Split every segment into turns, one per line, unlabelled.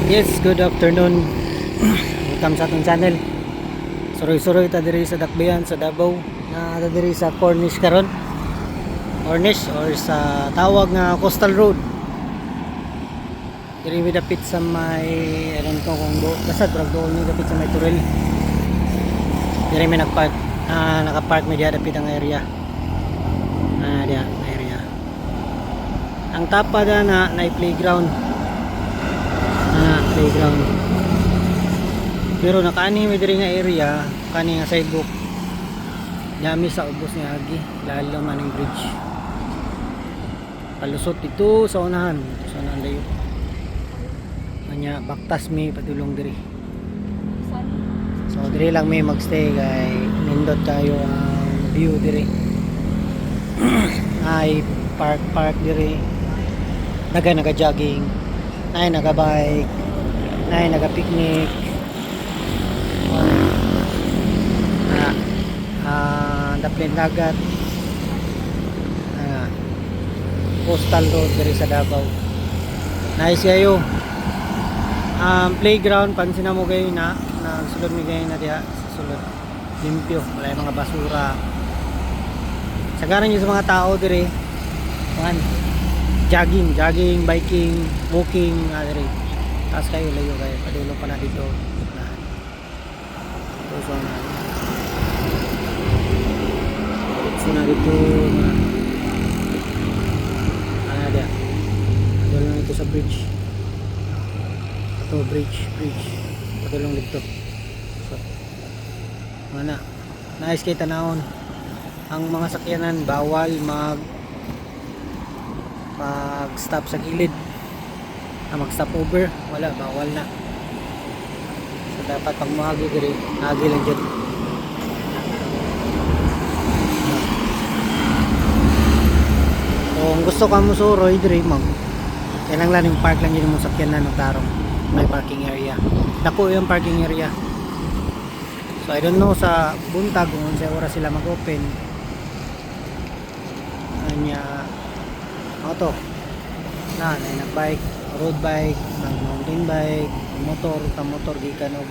Yes, good afternoon. Welcome sa atong channel. Suroy-suroy ta diri sa Dakbayan sa Davao. Na ta diri sa Cornish karon. Cornish or sa tawag nga Coastal Road. Diri mi dapit sa may aron ko kung basta drag doon mi dapit sa may Turel. Diri mi nagpark. Naka-park mi diha dapit ang area. Diha area. Ang tapa na playground. Playground. Pero nakaani mi diri nga area, kani nga sidewalk. Dami sa ubos ni agi, lalo man ang bridge. Palusot dito sa unahan, sa unahan dayo. Kanya baktas mi padulong diri. So diri lang may magstay kay nindot kayo ang view diri. Ay park diri. Naga-jogging, nay naga-bike, nay naga-picnic. Daplin dagat. Coastal Road diri sa Davao. Nice kayo. Playground pansin na mo kayo na sulod mi kayo na diha sa sulod. Limpyo, wala yung mga basura. Sagaran niyo sa mga tao diri. Jogging, biking, walking diri. Taas kayo layo kayo, padulo pa na dito. So na dito ada padulong ito sa bridge padulong dito so mana nice kay tanawon ang mga sakyanan bawal mag stop sa gilid mag stop over wala bawal na so dapat pag mahagi diri hagi lang dyan. Kung gusto ka mo suroy diri ma'am, kailangan lang yung park lang yun mo sakyanan ng tarong may parking area. Dako yung parking area. So I don't know sa buntag kung sa oras sila mag-open. Anya auto na nagbike, road bike, mountain bike, motor gikan og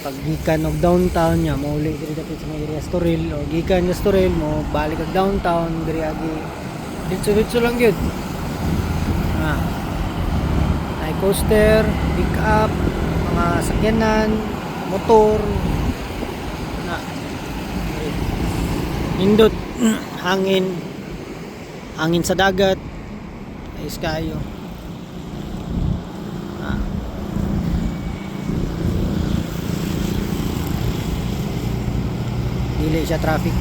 pag gikan og downtown nya mauli diri dapat sa mga area Storil o gikan sa Storil mo balik og downtown diri agi ditso lang gyud. Ay coaster, pick up, mga sakyanan, motor na indot hangin sa dagat ayos kayo. Dili siya traffic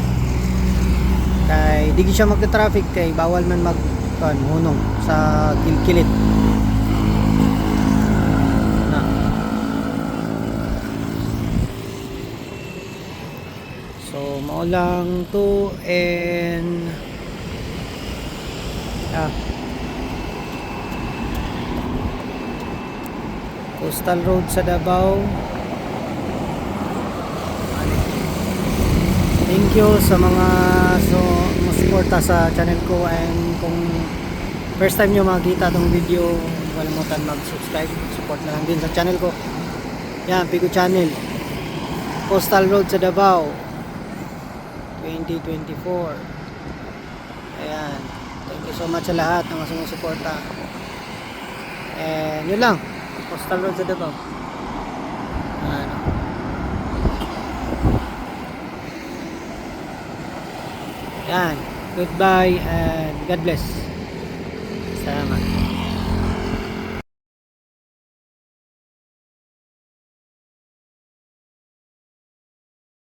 kay di siya magka-traffic kay bawal man hunong sa kilkilit na. So mao lang to and Coastal Road sa Davao. Thank you sa mga masuporta sa channel ko, and kung first time nyo makita tong video, huwag kalimutan mag-subscribe, support na lang din sa channel ko. Yan, Pico Channel, Coastal Road sa Davao 2024. Ayan, thank you so much sa lahat ng sumusuporta, and yun lang, Coastal Road sa Davao. Yan, goodbye and God bless. Salamat.